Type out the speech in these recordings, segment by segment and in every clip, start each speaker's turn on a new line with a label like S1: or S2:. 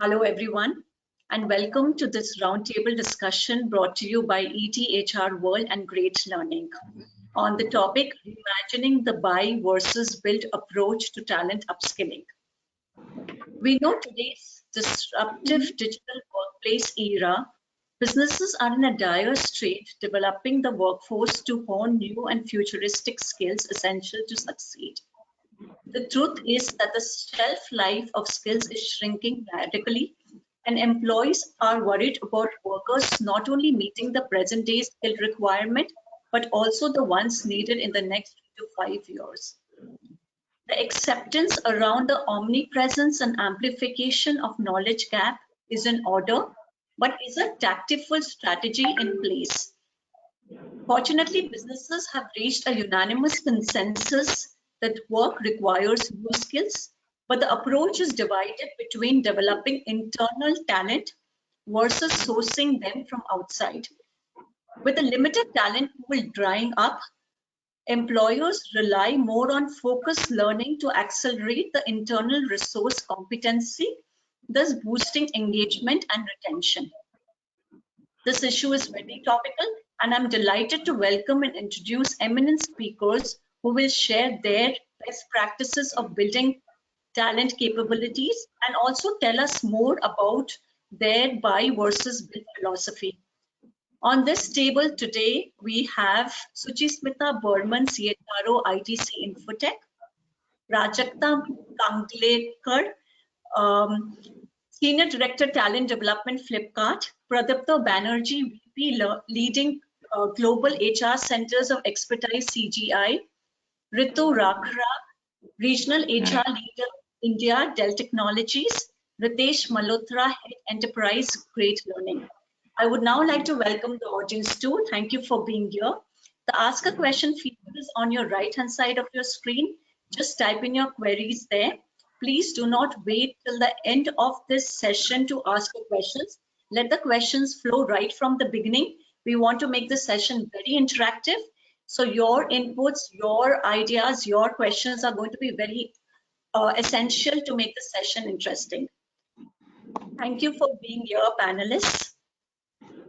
S1: Hello, everyone, and welcome to this roundtable discussion brought to you by ETHR World and Great Learning on the topic Reimagining the Buy versus Build approach to talent upskilling. We know today's disruptive digital workplace era, businesses are in a dire strait developing the workforce to hone new and futuristic skills essential to succeed. The truth is that the shelf life of skills is shrinking radically, and employees are worried about workers not only meeting the present day skill requirement, but also the ones needed in the next 3 to 5 years. The acceptance around the omnipresence and amplification of knowledge gap is in order, but is a tactful strategy in place. Fortunately, businesses have reached a unanimous consensus that work requires new skills, but the approach is divided between developing internal talent versus sourcing them from outside. With a limited talent pool drying up, employers rely more on focused learning to accelerate the internal resource competency, thus boosting engagement and retention. This issue is very topical, and I'm delighted to welcome and introduce eminent speakers who will share their best practices of building talent capabilities and also tell us more about their buy versus build philosophy. On this table today, we have Suchismita Burman, CHRO ITC Infotech, Prajakta Kanglekar, um, Senior Director Talent Development Flipkart, Pradipta Banerjee, VP leading Global HR Centers of Expertise CGI, Ritu Rakhra, Regional HR Leader India Dell Technologies, Ritesh Malhotra, Head Enterprise Great Learning. I would now like to welcome the audience too. Thank you for being here. The Ask a Question feature is on your right-hand side of your screen. Just type in your queries there. Please do not wait till the end of this session to ask your questions. Let the questions flow right from the beginning. We want to make the session very interactive. So your inputs, your ideas, your questions are going to be very essential to make the session interesting. Thank you for being here, panelists.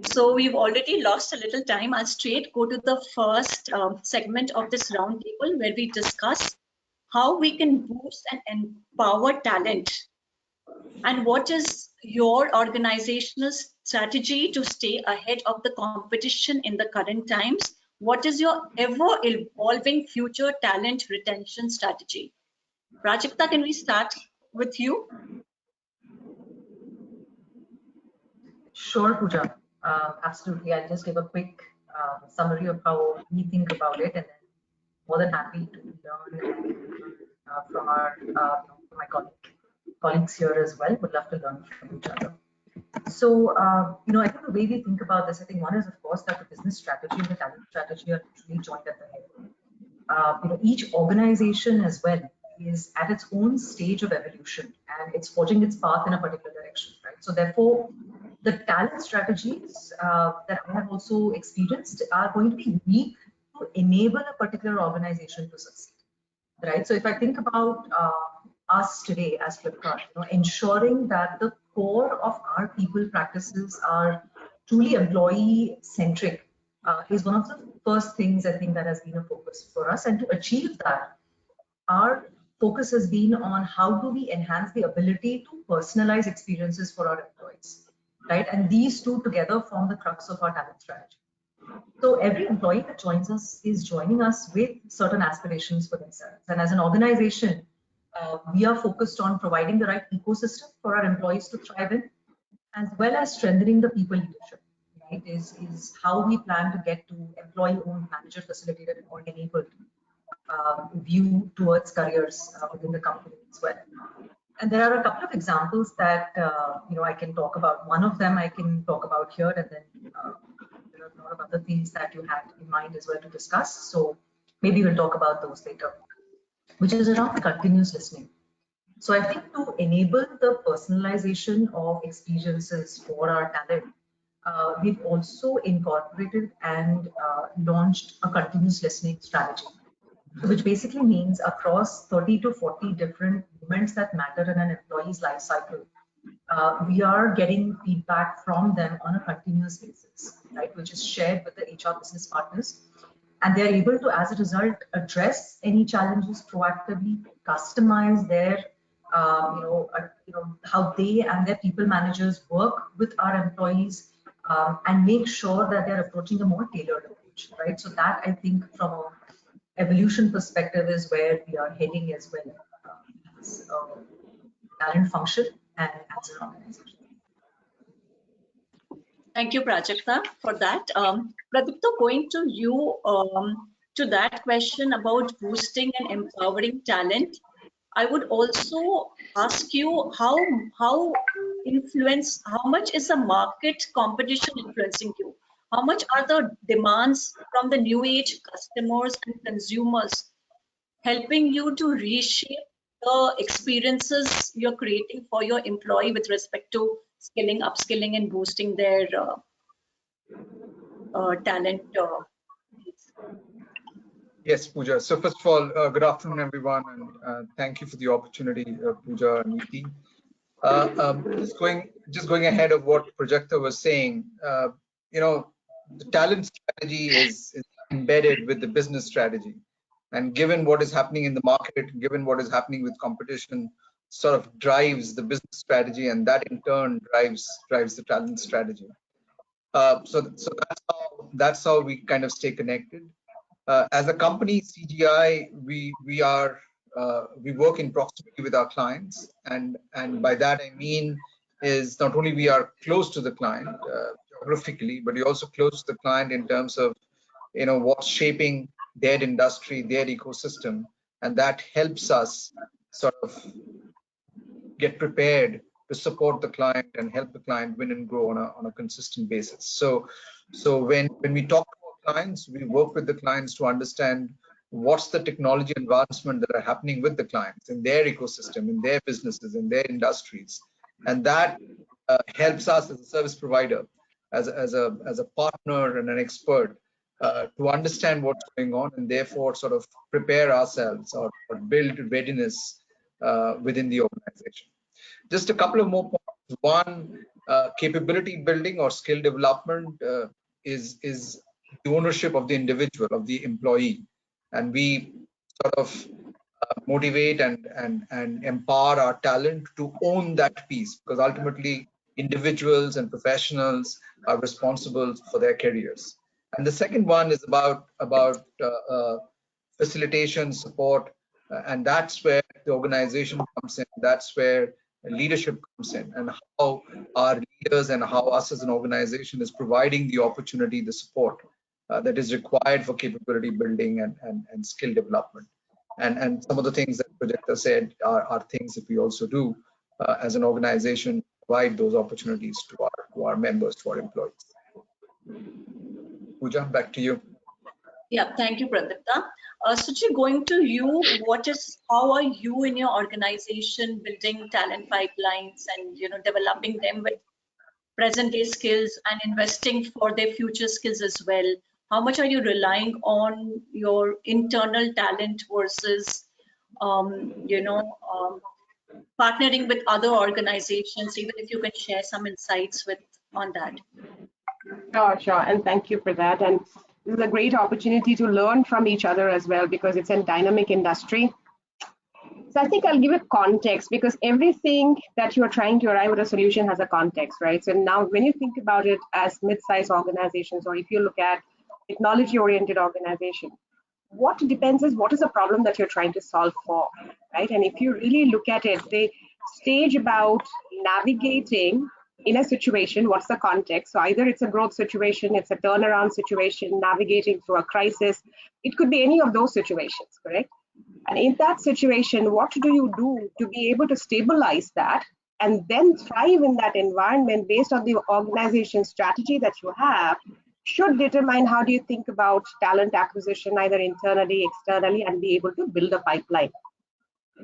S1: So we've already lost a little time. I'll straight go to the first segment of this roundtable where we discuss how we can boost and empower talent, and what is your organizational strategy to stay ahead of the competition in the current times. What is your ever evolving future talent retention strategy? Prajakta, can we start with you?
S2: Sure, Pooja. Absolutely. I'll just give a quick summary of how we think about it, and then more than happy to learn from my colleagues here as well. Would love to learn from each other. So, I think the way we think about this, I think one is, of course, that the business strategy and the talent strategy are literally joined at the hip. Each organization as well is at its own stage of evolution, and it's forging its path in a particular direction, right? So therefore, the talent strategies that I have also experienced are going to be unique to enable a particular organization to succeed, right? So if I think about us today as Flipkart, ensuring that the core of our people practices are truly employee-centric is one of the first things I think that has been a focus for us. And to achieve that, our focus has been on how do we enhance the ability to personalize experiences for our employees, right? And these two together form the crux of our talent strategy. So every employee that joins us is joining us with certain aspirations for themselves. And as an organization, we are focused on providing the right ecosystem for our employees to thrive in, as well as strengthening the people leadership, right? Is how we plan to get to employee-owned, manager-facilitated, and org-enabled view towards careers within the company as well. And there are a couple of examples that I can talk about. One of them I can talk about here, and then there are a lot of other things that you had in mind as well to discuss. So maybe we'll talk about those later, which is around continuous listening. So I think to enable the personalization of experiences for our talent, we've also incorporated and launched a continuous listening strategy, which basically means across 30 to 40 different moments that matter in an employee's life cycle, we are getting feedback from them on a continuous basis, right, which is shared with the HR business partners. And they're able to, as a result, address any challenges proactively, customize their, how they and their people managers work with our employees, and make sure that they're approaching a more tailored approach, right? So that, I think, from a evolution perspective is where we are heading as well, as a talent function and as an organization.
S1: Thank you, Prajakta, for that. Pradipta, going to you, to that question about boosting and empowering talent, I would also ask you how much is the market competition influencing you? How much are the demands from the new age customers and consumers helping you to reshape the experiences you're creating for your employee with respect to skilling, upskilling, and boosting their talent?
S3: Yes, Pooja. So first of all, good afternoon, everyone, and thank you for the opportunity, Pooja and Niti. Just going ahead of what Prajakta was saying, the talent strategy is embedded with the business strategy, and given what is happening in the market, given what is happening with competition, sort of drives the business strategy, and that in turn drives the talent strategy. So that's how we kind of stay connected. As a company, CGI, we work in proximity with our clients, and by that I mean is not only we are close to the client geographically, but we're also close to the client in terms of what's shaping their industry, their ecosystem, and that helps us sort of get prepared to support the client and help the client win and grow on a consistent basis. So when we talk to our clients, we work with the clients to understand what's the technology advancement that are happening with the clients in their ecosystem, in their businesses, in their industries, and that helps us as a service provider, as a partner and an expert, to understand what's going on, and therefore sort of prepare ourselves or build readiness within the organization. Just a couple of more points. One, capability building or skill development is the ownership of the individual, of the employee, and we sort of motivate and empower our talent to own that piece, because ultimately individuals and professionals are responsible for their careers. And the second one is about facilitation, support, and that's where the organization comes in. That's where leadership comes in, and how our leaders and how us as an organization is providing the opportunity, the support that is required for capability building and skill development. And some of the things that Prajakta said are things that we also do as an organization, provide those opportunities to our members, to our employees. Pooja, back to you.
S1: Yeah, thank you, Pradipta. Suchi, going to you, how are you in your organization building talent pipelines and developing them with present day skills and investing for their future skills as well? How much are you relying on your internal talent versus partnering with other organizations? Even if you can share some insights on that.
S4: Sure, and thank you for that. And this is a great opportunity to learn from each other as well, because it's a dynamic industry. So I think I'll give a context, because everything that you're trying to arrive at a solution has a context, right? So now when you think about it as mid-sized organizations, or if you look at technology-oriented organization, what depends is what is the problem that you're trying to solve for, right? And if you really look at it, the stage about navigating in a situation, what's the context? So either it's a growth situation, it's a turnaround situation, navigating through a crisis. It could be any of those situations, correct? And in that situation, what do you do to be able to stabilize that and then thrive in that environment based on the organization strategy that you have should determine how do you think about talent acquisition, either internally, externally, and be able to build a pipeline.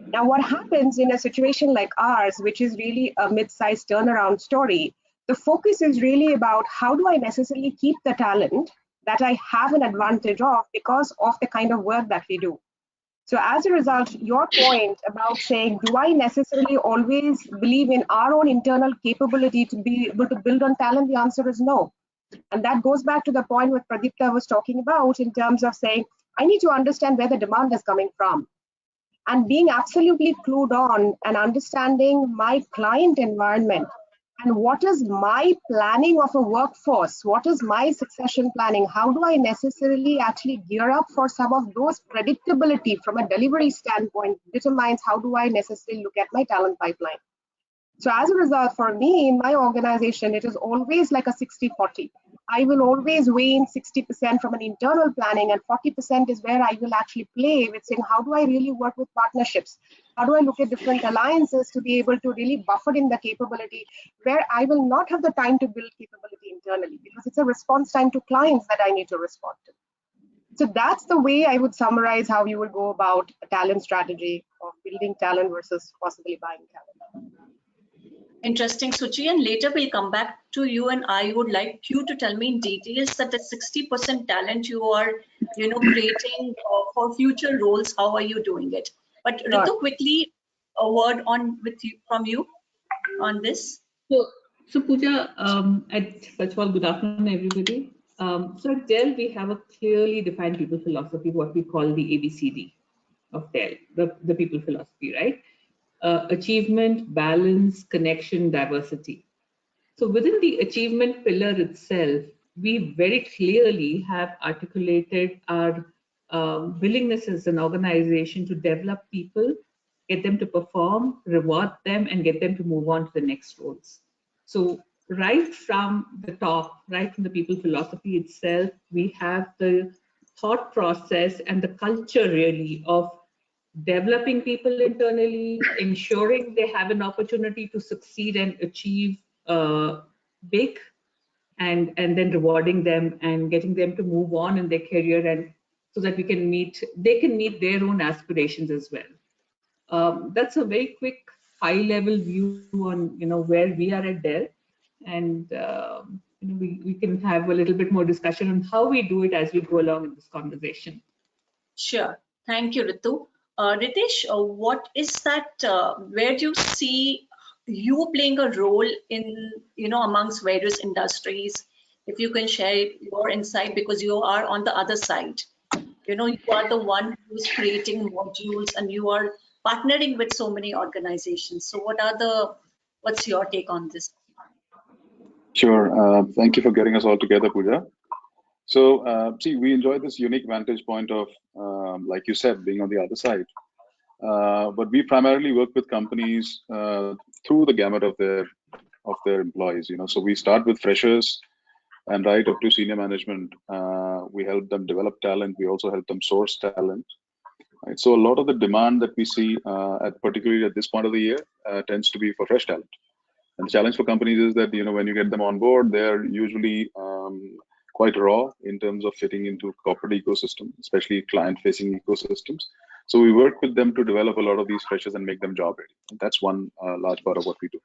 S4: Now, what happens in a situation like ours, which is really a mid-sized turnaround story, the focus is really about how do I necessarily keep the talent that I have an advantage of because of the kind of work that we do. So as a result, your point about saying, do I necessarily always believe in our own internal capability to be able to build on talent? The answer is no. And that goes back to the point what Pradipta was talking about in terms of saying, I need to understand where the demand is coming from. And being absolutely clued on and understanding my client environment and what is my planning of a workforce, what is my succession planning, how do I necessarily actually gear up for some of those predictability from a delivery standpoint determines how do I necessarily look at my talent pipeline. So as a result, for me, in my organization, it is always like a 60-40. I will always weigh in 60% from an internal planning, and 40% is where I will actually play with saying, how do I really work with partnerships? How do I look at different alliances to be able to really buffer in the capability where I will not have the time to build capability internally because it's a response time to clients that I need to respond to. So that's the way I would summarize how you would go about a talent strategy of building talent versus possibly buying talent.
S1: Interesting, Suchi, and later we'll come back to you, and I would like you to tell me in details that the 60% talent you are, creating for future roles, how are you doing it? But Ritu, quickly, a word from you on this.
S5: So Pooja, first of all, good afternoon, everybody. So at Dell, we have a clearly defined people philosophy, what we call the ABCD of Dell, the people philosophy, right? Achievement, balance, connection, diversity. So within the achievement pillar itself, we very clearly have articulated our willingness as an organization to develop people, get them to perform, reward them, and get them to move on to the next roles. So right from the top, right from the people philosophy itself, we have the thought process and the culture really of developing people internally, ensuring they have an opportunity to succeed and achieve big, and then rewarding them and getting them to move on in their career, and so that they can meet their own aspirations as well. That's a very quick high-level view on where we are at Dell, and we can have a little bit more discussion on how we do it as we go along in this conversation.
S1: Sure. Thank you, Ritu. Ritesh, what is that? Where do you see you playing a role in, amongst various industries? If you can share your insight, because you are on the other side. You are the one who's creating modules and you are partnering with so many organizations. So what's your take on this?
S6: Sure. Thank you for getting us all together, Pooja. So, see, we enjoy this unique vantage point of, like you said, being on the other side. But we primarily work with companies through the gamut of their employees. So we start with freshers and right up to senior management. We help them develop talent. We also help them source talent. Right? So a lot of the demand that we see, particularly at this point of the year, tends to be for fresh talent. And the challenge for companies is that when you get them on board, they're usually quite raw in terms of fitting into corporate ecosystem, especially client-facing ecosystems. So we work with them to develop a lot of these freshers and make them job ready. And that's one large part of what we do.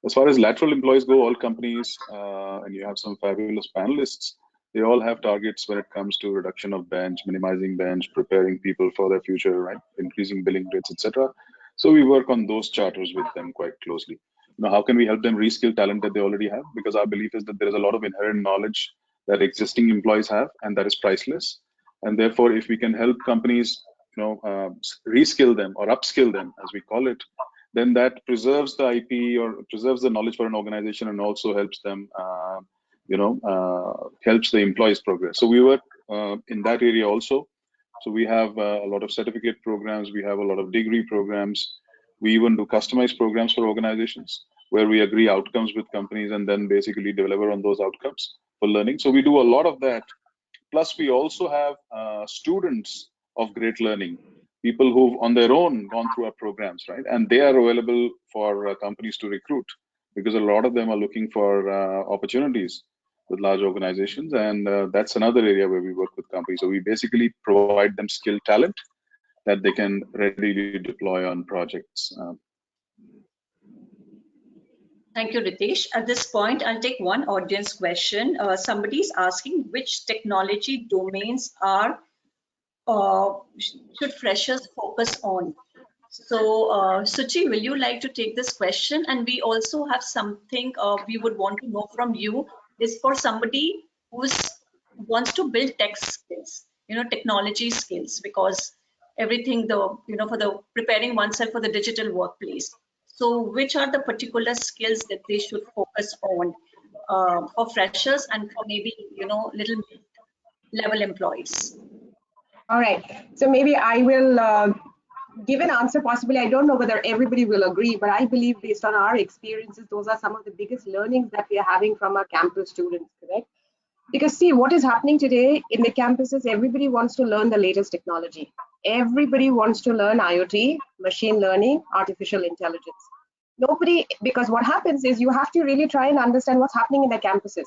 S6: As far as lateral employees go, all companies, and you have some fabulous panelists, they all have targets when it comes to reduction of bench, minimizing bench, preparing people for their future, right? Increasing billing rates, etc. So we work on those charters with them quite closely. How can we help them reskill talent that they already have? Because our belief is that there is a lot of inherent knowledge that existing employees have, and that is priceless. And therefore, if we can help companies, reskill them or upskill them, as we call it, then that preserves the IP or preserves the knowledge for an organization and also helps them, helps the employees progress. So we work in that area also. So we have a lot of certificate programs. We have a lot of degree programs. We even do customized programs for organizations where we agree outcomes with companies and then basically deliver on those outcomes for learning. So we do a lot of that. Plus, we also have students of great learning, people who've on their own gone through our programs, right? And they are available for companies to recruit because a lot of them are looking for opportunities with large organizations. And that's another area where we work with companies. So we basically provide them skilled talent that they can readily deploy on projects.
S1: Thank you, Ritesh. At this point, I'll take one audience question. Somebody's asking which technology domains are should freshers focus on? So, Suchi, will you like to take this question? And we also have something we would want to know from you is for somebody who's wants to build tech skills, technology skills, because everything for the preparing oneself for the digital workplace. So, which are the particular skills that they should focus on for freshers and for maybe little level employees?
S4: All right. So maybe I will give an answer. Possibly, I don't know whether everybody will agree, but I believe based on our experiences, those are some of the biggest learnings that we are having from our campus students, correct? Because see, what is happening today in the campuses, everybody wants to learn the latest technology. Everybody wants to learn IoT, machine learning, artificial intelligence. Nobody, because what happens is you have to really try and understand what's happening in the campuses.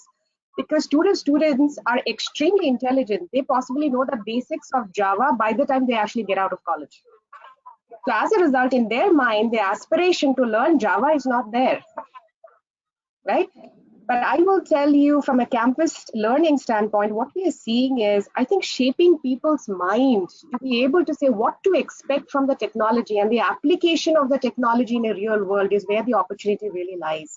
S4: Because students are extremely intelligent. They possibly know the basics of Java by the time they actually get out of college. So as a result, in their mind, the aspiration to learn Java is not there, right? But I will tell you from a campus learning standpoint, what we are seeing is, I think, shaping people's mind to be able to say what to expect from the technology, and the application of the technology in a real world is where the opportunity really lies.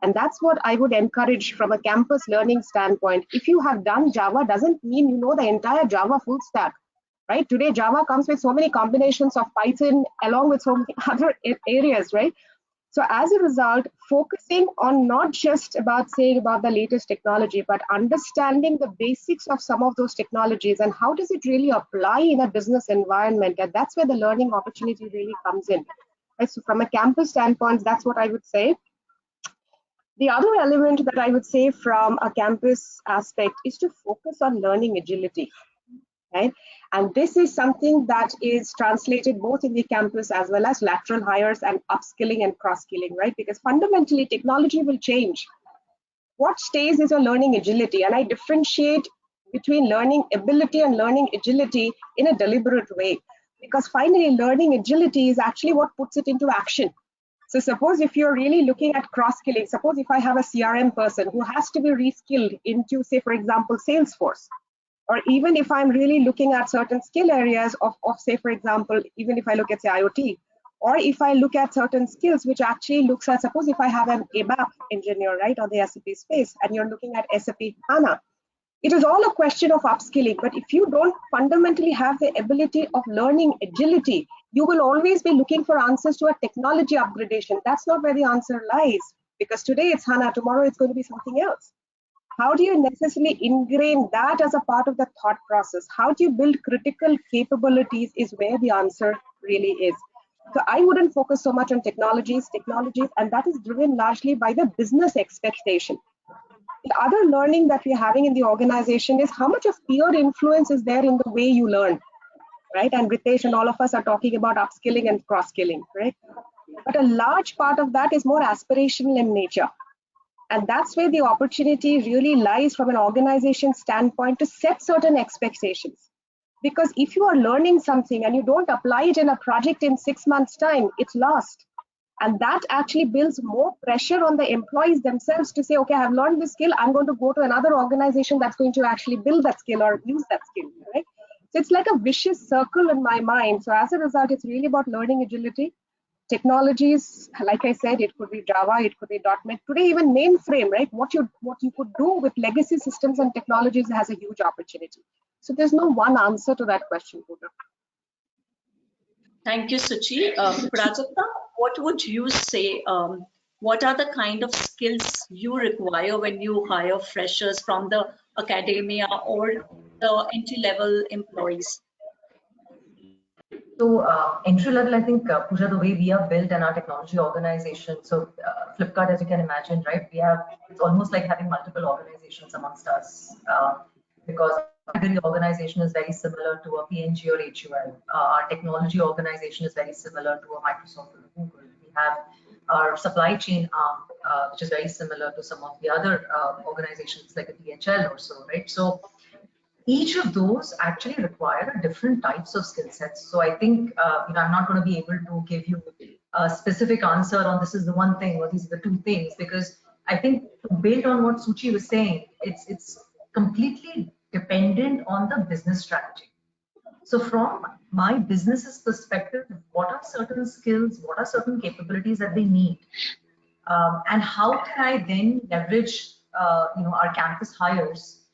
S4: And that's what I would encourage from a campus learning standpoint. If you have done Java, doesn't mean you know the entire Java full stack, right? Today, Java comes with so many combinations of Python along with so many other areas, right? So as a result, focusing on not just about saying about the latest technology, but understanding the basics of some of those technologies and how does it really apply in a business environment. And that's where the learning opportunity really comes in. Right? So from a campus standpoint, that's what I would say. The other element that I would say from a campus aspect is to focus on learning agility. Right? And this is something that is translated both in the campus as well as lateral hires and upskilling and cross-skilling, right? Because fundamentally technology will change. What stays is your learning agility. And I differentiate between learning ability and learning agility in a deliberate way. Because finally, learning agility is actually what puts it into action. So suppose if you're really looking at cross-skilling, suppose if I have a CRM person who has to be reskilled into, say, for example, Salesforce, or even if I'm really looking at certain skill areas of say, for example, even if I look at, say, IoT, or if I look at certain skills which actually looks at, suppose if I have an ABAP engineer, right, on the SAP space, and you're looking at SAP HANA, it is all a question of upskilling. But if you don't fundamentally have the ability of learning agility, you will always be looking for answers to a technology upgradation. That's not where the answer lies, because today it's HANA, tomorrow it's going to be something else. How do you necessarily ingrain that as a part of the thought process? How do you build critical capabilities is where the answer really is. So I wouldn't focus so much on technologies, and that is driven largely by the business expectation. The other learning that we're having in the organization is how much of peer influence is there in the way you learn, right? And Ritesh and all of us are talking about upskilling and cross-skilling, right? But a large part of that is more aspirational in nature. And that's where the opportunity really lies from an organization standpoint to set certain expectations. Because if you are learning something and you don't apply it in a project in 6 months' time, it's lost. And that actually builds more pressure on the employees themselves to say, okay, I've learned this skill, I'm going to go to another organization that's going to actually build that skill or use that skill, right? So it's like a vicious circle in my mind. So as a result, it's really about learning agility. Technologies, like I said, it could be Java, it could be .NET. Today, even mainframe, right? What you could do with legacy systems and technologies has a huge opportunity. So there's no one answer to that question, Pooja.
S1: Thank you, Suchi. Prajakta, what would you say? What are the kind of skills you require when you hire freshers from the academia or the entry-level employees?
S2: So entry level, I think, Pooja, the way we are built in our technology organization. So Flipkart, as you can imagine, right? It's almost like having multiple organizations amongst us because our category organization is very similar to a P&G or HUL. Our technology organization is very similar to a Microsoft or Google. We have our supply chain arm, which is very similar to some of the other organizations like a DHL or so, right? So each of those actually require different types of skill sets. So I think I'm not going to be able to give you a specific answer on this is the one thing or these are the two things, because I think to build on what Suchi was saying, it's completely dependent on the business strategy. So from my business's perspective, what are certain skills, what are certain capabilities that they need? And how can I then leverage our campus hires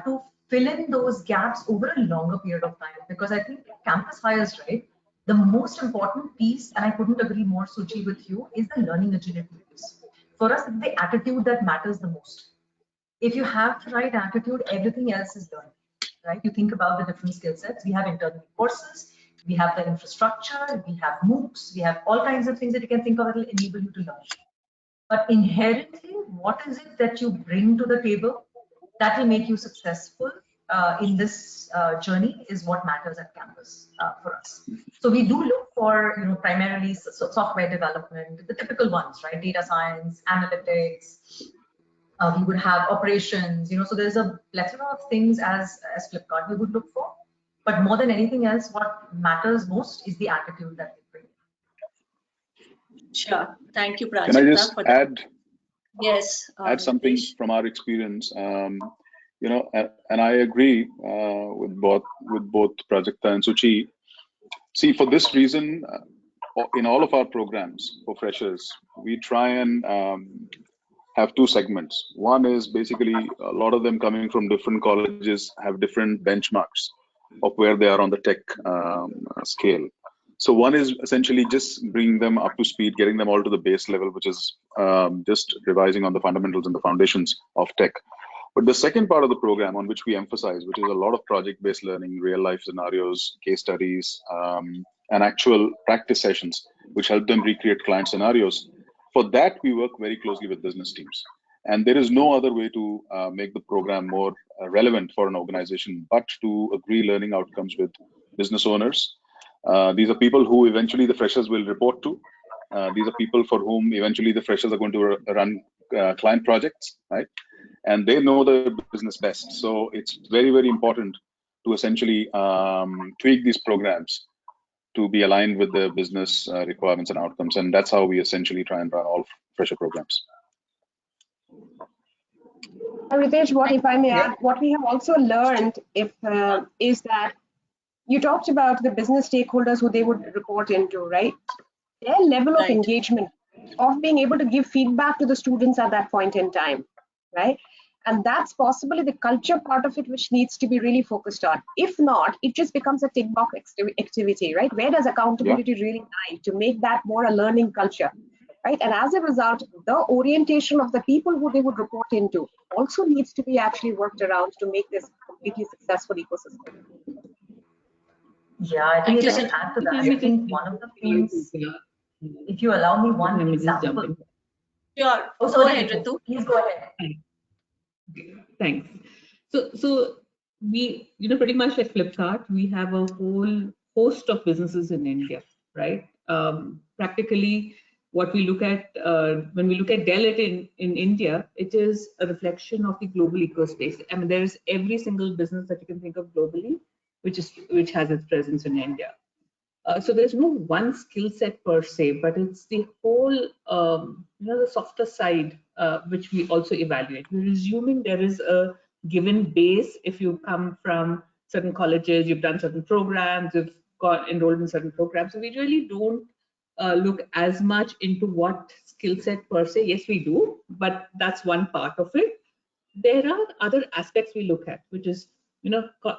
S2: to fill in those gaps over a longer period of time? Because I think campus hires, right, the most important piece, and I couldn't agree more, Suchi, with you, is the learning agility piece. For us, it's the attitude that matters the most. If you have the right attitude, everything else is learned, right? You think about the different skill sets. We have internal courses, we have the infrastructure, we have MOOCs, we have all kinds of things that you can think of that will enable you to learn. But inherently, what is it that you bring to the table that will make you successful in this journey is what matters at campus for us. So we do look for, primarily software development, the typical ones, right? Data science, analytics. We would have operations, so there's a plethora of things as Flipkart we would look for. But more than anything else, what matters most is the attitude that they bring.
S1: Sure. Thank you, Prajakta.
S6: Can I just add?
S1: Yes.
S6: Add something from our experience. And I agree with both Prajakta and Suchi. See, for this reason, in all of our programs for freshers, we try and have two segments. One is basically a lot of them coming from different colleges have different benchmarks of where they are on the tech scale. So one is essentially just bringing them up to speed, getting them all to the base level, which is just revising on the fundamentals and the foundations of tech. But the second part of the program on which we emphasize, which is a lot of project-based learning, real-life scenarios, case studies, and actual practice sessions, which help them recreate client scenarios. For that, we work very closely with business teams. And there is no other way to make the program more relevant for an organization, but to agree learning outcomes with business owners. These are people who eventually the freshers will report to. These are people for whom eventually the freshers are going to run client projects, right? And they know the business best. So it's very, very important to essentially tweak these programs to be aligned with the business requirements and outcomes. And that's how we essentially try and run all fresher programs.
S4: Ritesh, what if I may add, what we have also learned is that you talked about the business stakeholders who they would report into, right? Their level of engagement, of being able to give feedback to the students at that point in time, right? And that's possibly the culture part of it, which needs to be really focused on. If not, it just becomes a tick box activity, right? Where does accountability really lie to make that more a learning culture, right? And as a result, the orientation of the people who they would report into also needs to be actually worked around to make this completely successful ecosystem.
S2: Yeah, I think if I can add to that, I think one of the things, if you allow me one example.
S1: Sure.
S2: Oh,
S1: go ahead, Ritu.
S2: Please go ahead.
S5: Thanks. So we, pretty much like Flipkart, we have a whole host of businesses in India, right? Practically, what we look at when we look at Dell in India, it is a reflection of the global ecospace. I mean, there is every single business that you can think of globally, which has its presence in India. So there's no one skill set per se, but it's the whole, the softer side, which we also evaluate. We're assuming there is a given base. If you come from certain colleges, you've done certain programs, you've got enrolled in certain programs. So we really don't look as much into what skill set per se. Yes, we do, but that's one part of it. There are other aspects we look at, which is,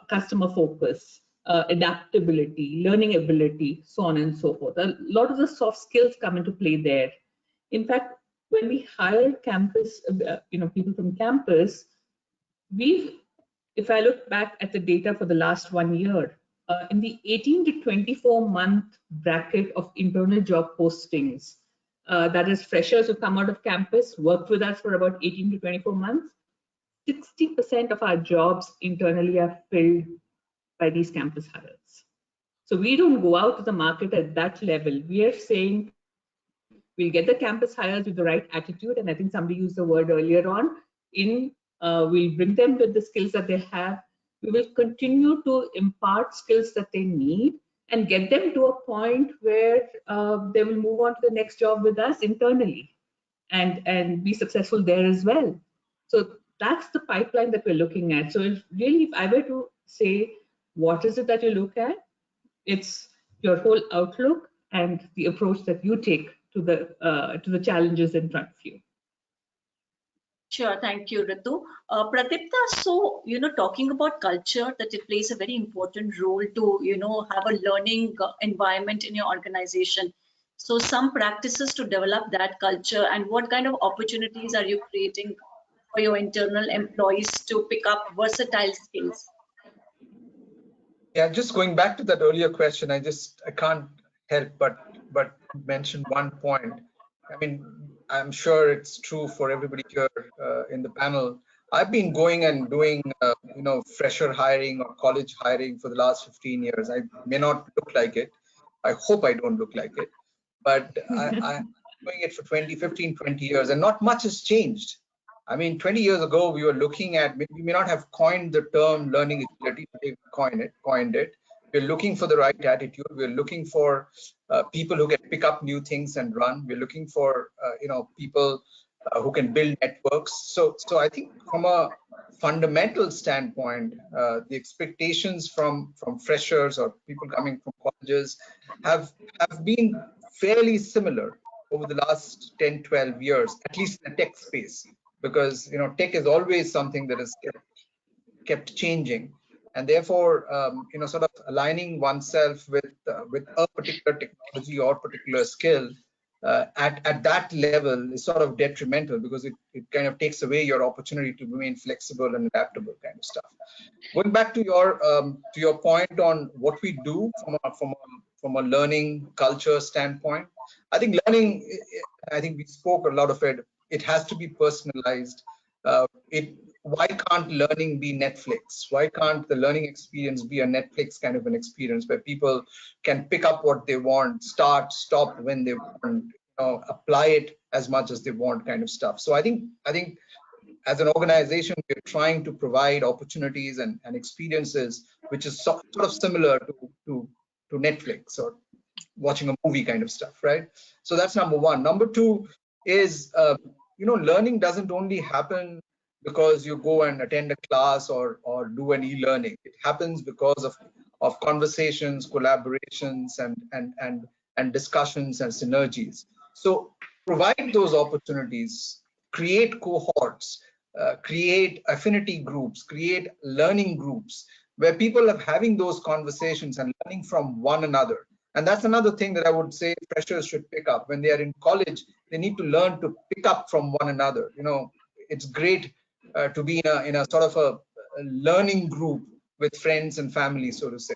S5: customer focus, adaptability, learning ability, so on and so forth. A lot of the soft skills come into play there. In fact, when we hire campus, people from campus, if I look back at the data for the last 1 year, in the 18 to 24 month bracket of internal job postings, that is freshers who come out of campus, worked with us for about 18 to 24 months, 60% of our jobs internally are filled by these campus hires. So we don't go out to the market at that level. We are saying we'll get the campus hires with the right attitude, and I think somebody used the word earlier on, we'll bring them with the skills that they have. We will continue to impart skills that they need and get them to a point where they will move on to the next job with us internally and be successful there as well. So that's the pipeline that we're looking at. So if I were to say what is it that you look at? It's your whole outlook and the approach that you take to the challenges in front of you.
S1: Sure, thank you, Ritu. Pradipta, so, talking about culture, that it plays a very important role to, have a learning environment in your organization. So some practices to develop that culture, and what kind of opportunities are you creating for your internal employees to pick up versatile skills?
S3: Yeah, just going back to that earlier question, I can't help but mention one point. I mean, I'm sure it's true for everybody here in the panel. I've been going and doing, fresher hiring or college hiring for the last 15 years. I may not look like it. I hope I don't look like it, but I'm doing it for 15, 20 years, and not much has changed. I mean, 20 years ago, we were looking at, we may not have coined the term learning agility, but they coined it. We're looking for the right attitude. We're looking for people who can pick up new things and run. We're looking for, people who can build networks. So I think from a fundamental standpoint, the expectations from freshers or people coming from colleges have been fairly similar over the last 10, 12 years, at least in the tech space, because tech is always something that is kept changing, and therefore sort of aligning oneself with a particular technology or particular skill at that level is sort of detrimental, because it kind of takes away your opportunity to remain flexible and adaptable kind of stuff. Going back to your point on what we do from a learning culture standpoint, I think learning, I think we spoke a lot of it. It has to be personalized. Why can't learning be Netflix? Why can't the learning experience be a Netflix kind of an experience where people can pick up what they want, start, stop when they want, apply it as much as they want kind of stuff. So I think as an organization, we're trying to provide opportunities and experiences which is sort of similar to Netflix or watching a movie kind of stuff, right? So that's number one. Number two is, learning doesn't only happen because you go and attend a class or do an e-learning. It happens because of conversations, collaborations, and discussions and synergies. So provide those opportunities, create cohorts, create affinity groups, create learning groups where people are having those conversations and learning from one another. And that's another thing that I would say freshers should pick up. When they are in college, they need to learn to pick up from one another. It's great to be in a sort of a learning group with friends and family, so to say.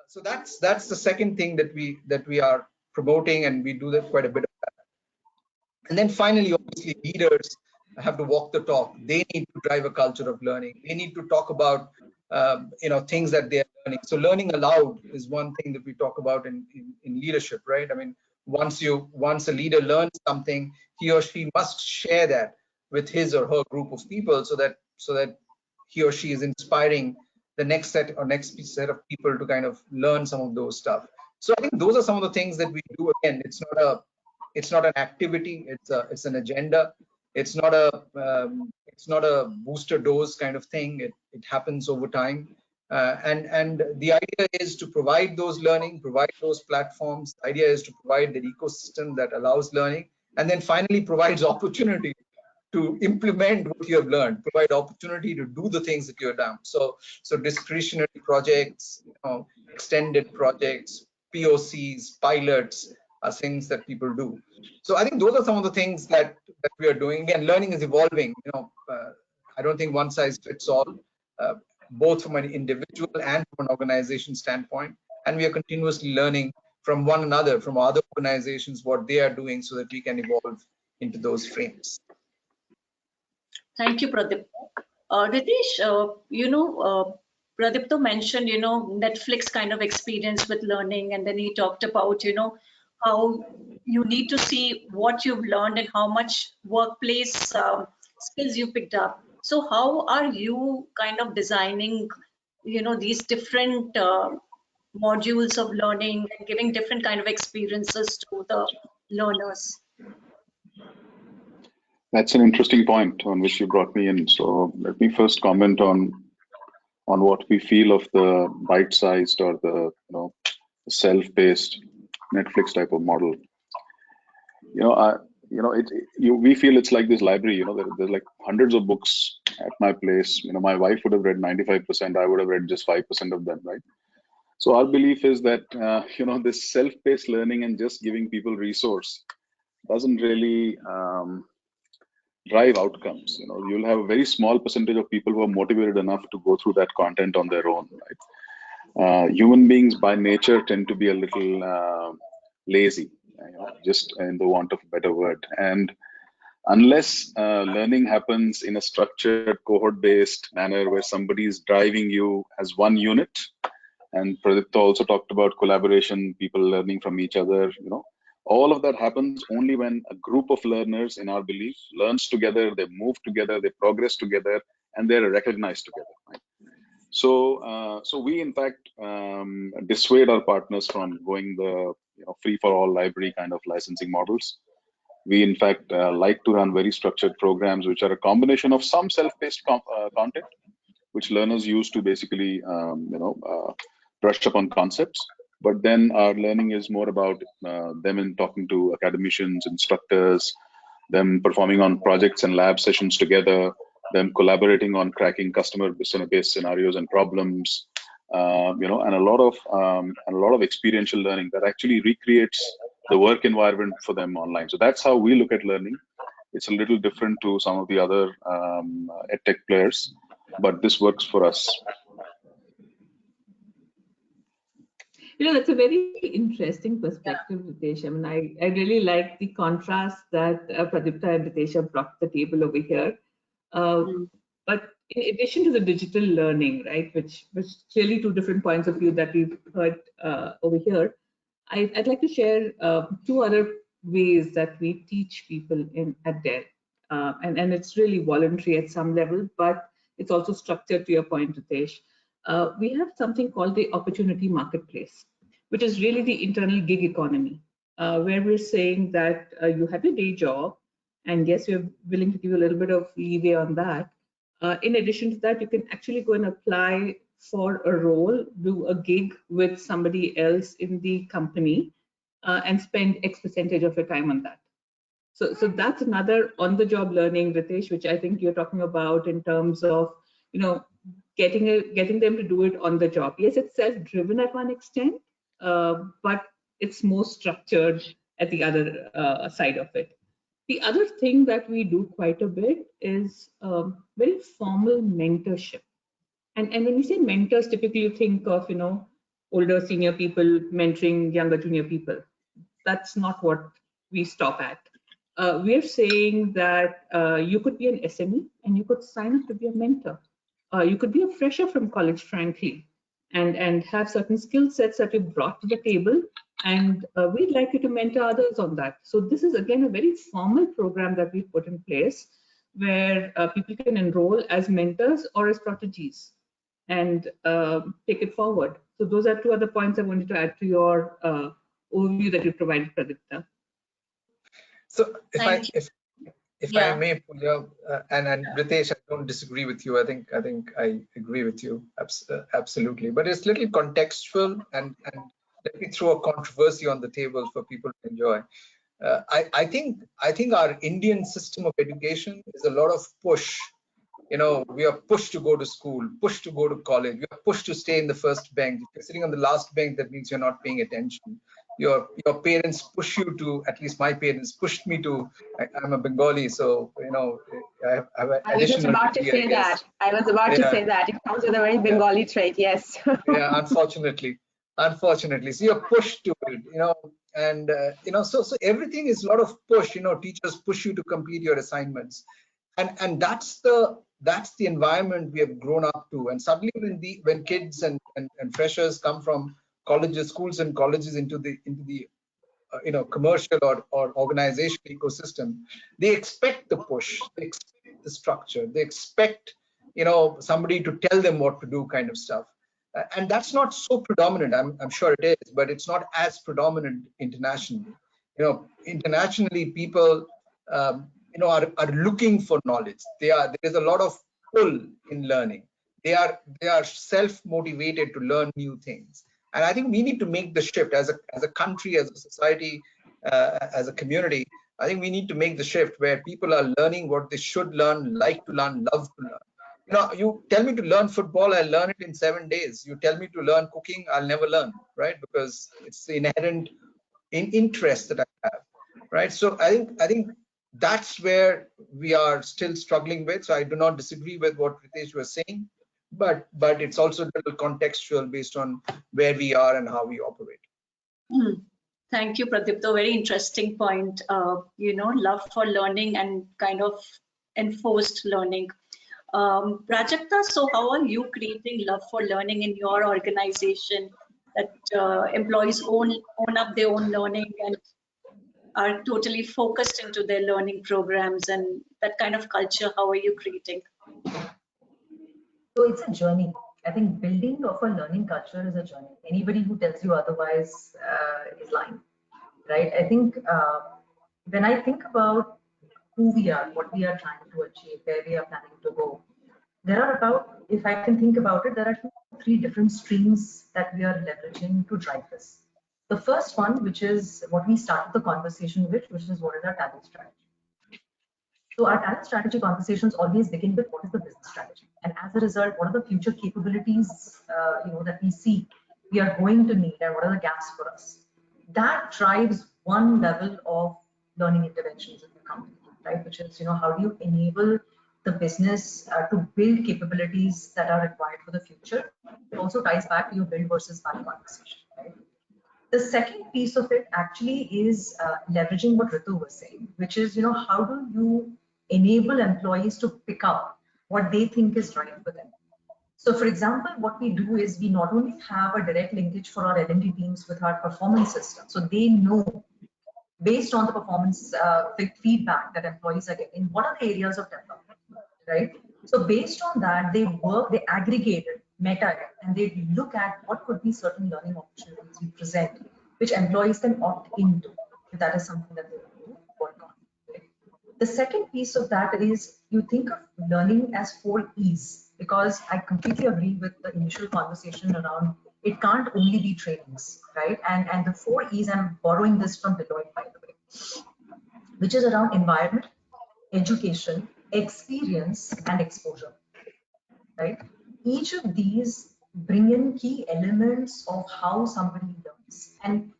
S3: So that's the second thing that we are promoting, and we do that quite a bit of that. And then finally, obviously, leaders have to walk the talk. They need to drive a culture of learning. They need to talk about things that they are learning. So learning aloud is one thing that we talk about in leadership, right? I mean, once a leader learns something, he or she must share that with his or her group of people, so that he or she is inspiring the next set of people to kind of learn some of those stuff. So I think those are some of the things that we do. Again, it's not an activity, it's an agenda. It's not a booster dose kind of thing. It happens over time. And the idea is to provide those learning, provide those platforms. The idea is to provide the ecosystem that allows learning, and then finally provides opportunity to implement what you have learned, provide opportunity to do the things that you have done. So discretionary projects, extended projects, POCs, pilots are things that people do. So I think those are some of the things that we are doing. Again, learning is evolving. I don't think one size fits all, both from an individual and from an organization standpoint. And we are continuously learning from one another, from other organizations, what they are doing, so that we can evolve into those frames.
S1: Thank you, Pradipta. Ritesh, Pradipta mentioned, Netflix kind of experience with learning, and then he talked about, how you need to see what you've learned and how much workplace skills you picked up. So how are you kind of designing, these different modules of learning and giving different kind of experiences to the learners?
S6: That's an interesting point on which you brought me in. So let me first comment on on what we feel of the bite-sized or the self-paced Netflix type of model. We feel it's like this library. There's like hundreds of books at my place. My wife would have read 95%. I would have read just 5% of them, right? So our belief is that this self-paced learning and just giving people resource doesn't really drive outcomes. You'll have a very small percentage of people who are motivated enough to go through that content on their own, right? Human beings by nature tend to be a little lazy, just in the want of a better word. And unless learning happens in a structured, cohort-based manner where somebody is driving you as one unit, and Pradipta also talked about collaboration, people learning from each other, all of that happens only when a group of learners, in our belief, learns together, they move together, they progress together, and they're recognized together, right? So we in fact dissuade our partners from going the free-for-all library kind of licensing models. We in fact like to run very structured programs, which are a combination of some self-paced content, which learners use to basically brush up on concepts. But then our learning is more about them in talking to academicians, instructors, them performing on projects and lab sessions together, them collaborating on cracking customer-based scenarios and problems, and a lot of experiential learning that actually recreates the work environment for them online. So that's how we look at learning. It's a little different to some of the other edtech players, but this works for us.
S5: That's a very interesting perspective, Ritesh. I mean, I really like the contrast that Pradipta and Ritesh have brought to the table over here. But in addition to the digital learning, right, which clearly two different points of view that we've heard over here, I'd like to share two other ways that we teach people at Dell. And it's really voluntary at some level, but it's also structured to your point, Ritesh. We have something called the opportunity marketplace, which is really the internal gig economy, where we're saying that you have your day job, and yes, we're willing to give you a little bit of leeway on that. In addition to that, you can actually go and apply for a role, do a gig with somebody else in the company, and spend X percentage of your time on that. So that's another on-the-job learning, Ritesh, which I think you're talking about in terms of getting them to do it on the job. Yes, it's self-driven at one extent, but it's more structured at the other side of it. The other thing that we do quite a bit is very formal mentorship. And when you say mentors, typically you think of older senior people mentoring younger junior people. That's not what we stop at. We're saying that you could be an SME and you could sign up to be a mentor. You could be a fresher from college, frankly, and have certain skill sets that you brought to the table, and we'd like you to mentor others on that. So this is again a very formal program that we've put in place, where people can enroll as mentors or as proteges and take it forward. So those are two other points I wanted to add to your overview that you provided, Pradipta.
S3: So if I may, Pooja, and Ritesh, I don't disagree with you. I think I agree with you absolutely. But it's a little contextual, and let me throw a controversy on the table for people to enjoy. I think our Indian system of education is a lot of push. We are pushed to go to school, pushed to go to college. We are pushed to stay in the first bench. If you're sitting on the last bench, that means you're not paying attention. Your parents push you to, at least my parents pushed me to, I'm a Bengali, so I have an additional duty,
S4: I was about to say that it comes with a very Bengali trait, yes.
S3: Yeah, unfortunately, so you're pushed to it, and so everything is a lot of push. Teachers push you to complete your assignments, and that's the environment we have grown up to. And suddenly when kids and freshers come from schools and colleges into the commercial or organizational ecosystem, they expect the push, they expect the structure, they expect somebody to tell them what to do, kind of stuff. And that's not so predominant. I'm sure it is, but it's not as predominant internationally. Internationally, people are looking for knowledge. There is a lot of pull in learning. they are self-motivated to learn new things. And I think we need to make the shift as a country, as a society, as a community. I think we need to make the shift where people are learning what they should learn, like to learn, love to learn. You know, you tell me to learn football, I'll learn it in 7 days. You tell me to learn cooking, I'll never learn, right? Because it's the inherent interest that I have, right? So I think that's where we are still struggling with. So I do not disagree with what Ritesh was saying, but it's also a little contextual based on where we are and how we operate.
S1: Thank you, Pradipta. Very interesting point. Love for learning and kind of enforced learning. Prajakta, so how are you creating love for learning in your organization that employees own up their own learning and are totally focused into their learning programs, and that kind of culture, how are you creating?
S2: So it's a journey. I think building of a learning culture is a journey. Anybody who tells you otherwise is lying, right? I think when I think about who we are, what we are trying to achieve, where we are planning to go, there are about, if I can think about it, there are 2-3 different streams that we are leveraging to drive this. The first one, which is what we started the conversation with, which is what is our talent strategy. So our talent strategy conversations always begin with what is the business strategy, and as a result, what are the future capabilities that we see we are going to need, and what are the gaps for us. That drives one level of learning interventions in the company, right? Which is how do you enable the business to build capabilities that are required for the future. It also ties back to your build versus buy conversation, right? The second piece of it actually is leveraging what Ritu was saying, which is how do you enable employees to pick up what they think is right for them. So for example, what we do is we not only have a direct linkage for our L&D teams with our performance system, so they know based on the performance feedback that employees are getting, what are the areas of development, right? So based on that, they aggregate it, meta it, and they look at what could be certain learning opportunities we present, which employees can opt into, if that is something that they want to work on. Right? The second piece of that is you think of learning as 4 E's, because I completely agree with the initial conversation around it can't only be trainings, right? And the 4 E's, I'm borrowing this from Deloitte, by the way, which is around environment, education, experience, and exposure, right? Each of these bring in key elements of how somebody learns. And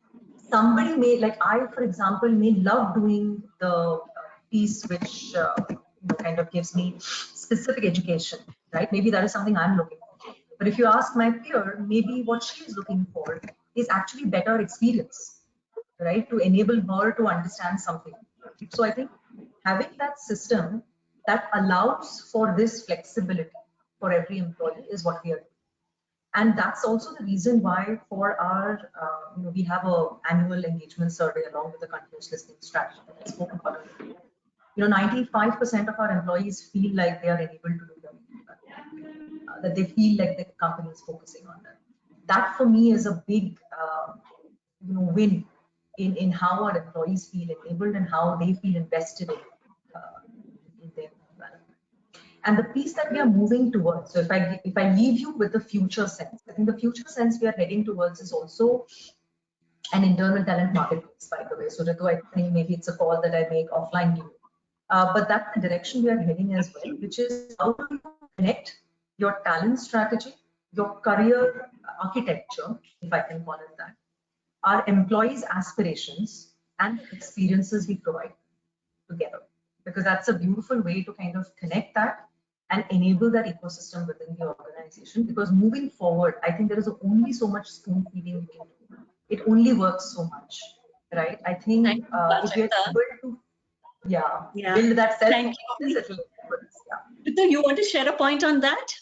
S2: somebody may, like I, for example, may love doing the piece which kind of gives me specific education, right? Maybe that is something I'm looking for. But if you ask my peer, maybe what she is looking for is actually better experience, right? To enable her to understand something. So I think having that system that allows for this flexibility for every employee is what we are doing. And that's also the reason why for our, we have a annual engagement survey along with the continuous listening strategy that I spoke about earlier. 95% of our employees feel like they are enabled to do learning, that they feel like the company is focusing on them. That for me is a big, win in how our employees feel enabled and how they feel invested in their development. And the piece that we are moving towards, so if I leave you with the future sense, I think the future sense we are heading towards is also an internal talent marketplace, by the way. So Ritu, I think maybe it's a call that I make offline to you. But that's the direction we are heading as well, which is how do you connect your talent strategy, your career architecture, if I can call it that, our employees' aspirations and the experiences we provide together. Because that's a beautiful way to kind of connect that and enable that ecosystem within the organization. Because moving forward, I think there is only so much spoon feeding we can do. It only works so much, right? I think if we are able to build that self-confidence, it'll help us.
S1: Yeah. You want to share a point on that?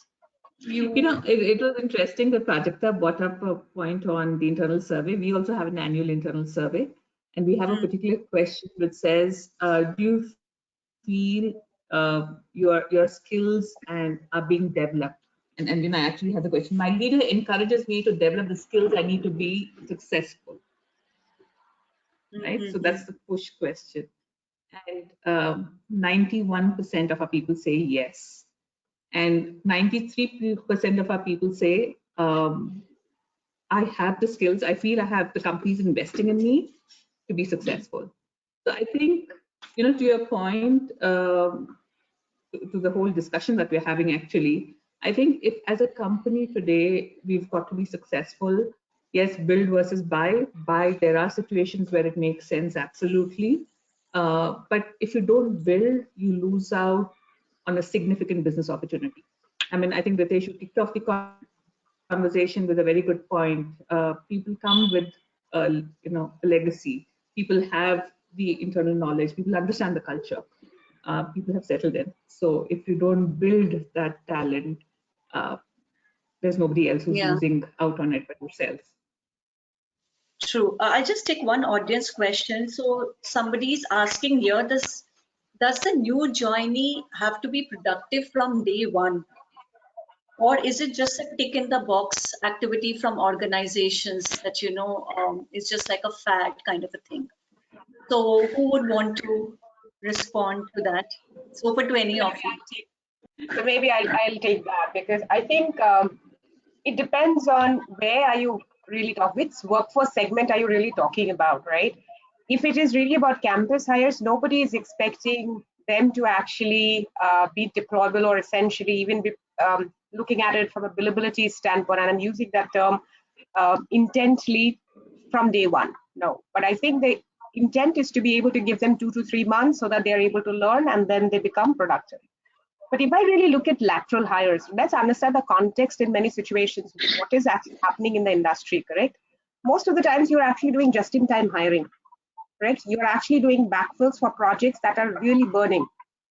S5: It was interesting that Prajakta brought up a point on the internal survey. We also have an annual internal survey, and we have a particular question which says, do you feel your skills and are being developed? And I actually have the question. My leader encourages me to develop the skills I need to be successful. Right? So that's the push question. And 91% of our people say yes. And 93% of our people say, I have the skills, I feel I have the companies investing in me to be successful. So I think, to your point, to the whole discussion that we're having actually, I think if as a company today, we've got to be successful, yes, build versus buy. Buy, there are situations where it makes sense, absolutely. But if you don't build, you lose out on a significant business opportunity. I mean, I think Ritesh, you kicked off the conversation with a very good point. People come with, a legacy. People have the internal knowledge. People understand the culture. People have settled in. So if you don't build that talent, there's nobody else who's losing out on it but yourself.
S1: True. I'll just take one audience question. So somebody's asking here, does the new joinee have to be productive from day one? Or is it just a tick in the box activity from organizations that, is just like a fad kind of a thing? So who would want to respond to that? It's open to any of you.
S4: So maybe I'll take that, because I think it depends on where are you really talking, which workforce segment are you really talking about, right? If it is really about campus hires, nobody is expecting them to actually be deployable or essentially even be looking at it from a billability standpoint, and I'm using that term intently from day one. No, but I think the intent is to be able to give them 2 to 3 months so that they're able to learn and then they become productive. But if I really look at lateral hires, let's understand the context in many situations, what is actually happening in the industry, correct? Most of the times you're actually doing just-in-time hiring, right? You're actually doing backfills for projects that are really burning.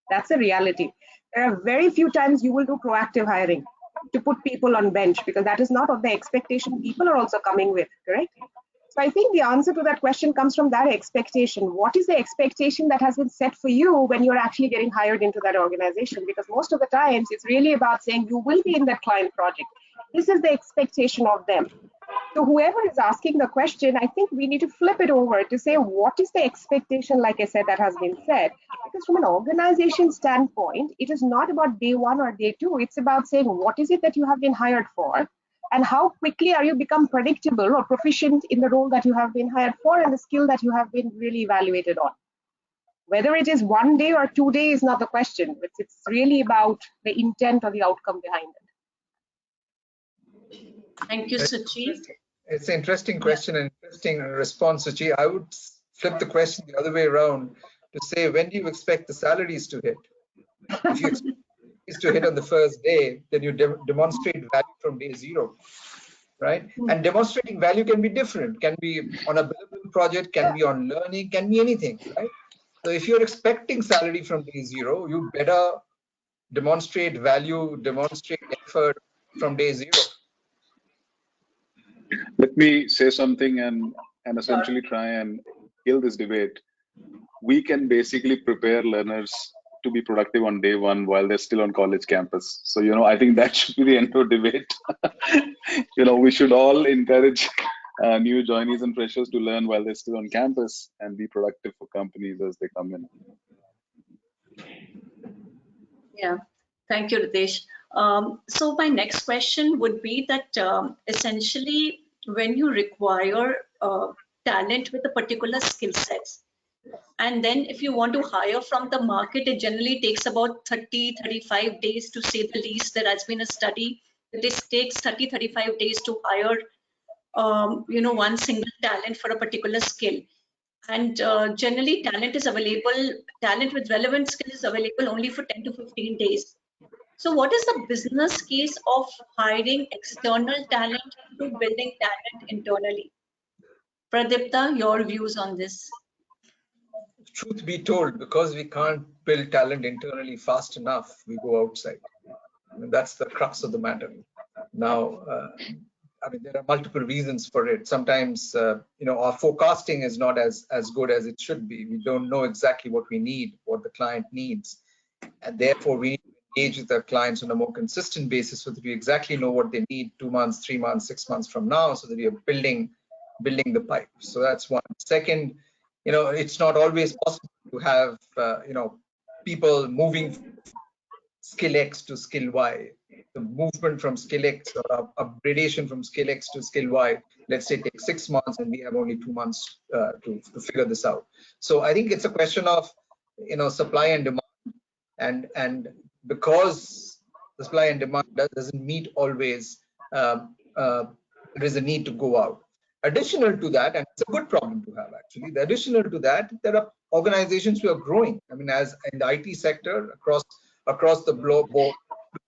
S4: That's a reality. There are very few times you will do proactive hiring to put people on bench, because that is not of the expectation people are also coming with, correct? So I think the answer to that question comes from that expectation. What is the expectation that has been set for you when you're actually getting hired into that organization? Because most of the times it's really about saying you will be in that client project. This is the expectation of them. So whoever is asking the question, I think we need to flip it over to say, what is the expectation, like I said, that has been said? Because from an organization standpoint, it is not about day one or day two. It's about saying, what is it that you have been hired for? And how quickly are you become predictable or proficient in the role that you have been hired for and the skill that you have been really evaluated on? Whether it is 1 day or 2 days is not the question. It's really about the intent or the outcome behind it.
S1: Thank you, Suchi.
S3: It's an interesting question and interesting response, Suchi. I would flip the question the other way around to say, when do you expect the salaries to hit? If you expect is to hit on the first day, then you demonstrate value from day zero, right? And demonstrating value can be different, can be on a billable project, can be on learning, can be anything, right? So if you're expecting salary from day zero, you better demonstrate value, demonstrate effort from day zero.
S6: Let me say something and essentially try and kill this debate. We can basically prepare learners to be productive on day one while they're still on college campus. So, I think that should be the end of debate. We should all encourage new joinees and freshers to learn while they're still on campus and be productive for companies as they come in.
S1: Yeah, thank you, Ritesh. So my next question would be that essentially when you require talent with a particular skill sets, and then if you want to hire from the market, it generally takes about 30-35 days to say the least. There has been a study that it takes 30-35 days to hire one single talent for a particular skill. And generally talent with relevant skills is available only for 10 to 15 days. So what is the business case of hiring external talent to building talent internally? Pradipta, your views on this?
S3: Truth be told, because we can't build talent internally fast enough, we go outside. I mean, that's the crux of the matter. Now, there are multiple reasons for it. Sometimes, our forecasting is not as good as it should be. We don't know exactly what we need, what the client needs. And therefore, we need to engage with our clients on a more consistent basis so that we exactly know what they need 2 months, 3 months, 6 months from now, so that we are building the pipe. So that's one. Second, it's not always possible to have, people moving skill X to skill Y, the movement from skill X or upgradation from skill X to skill Y, let's say take 6 months and we have only 2 months to figure this out. So I think it's a question of, supply and demand, and because the supply and demand doesn't meet always, there is a need to go out. Additional to that, and it's a good problem to have actually, additional to that, there are organizations who are growing. I mean, as in the IT sector across the globe,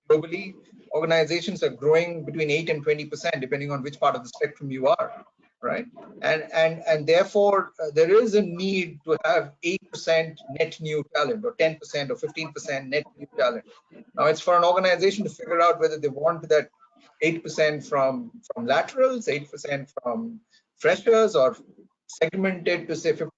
S3: globally, organizations are growing between 8 and 20%, depending on which part of the spectrum you are, right? And therefore, there is a need to have 8% net new talent, or 10% or 15% net new talent. Now, it's for an organization to figure out whether they want that 8% from laterals, 8% from freshers, or segmented to say 50%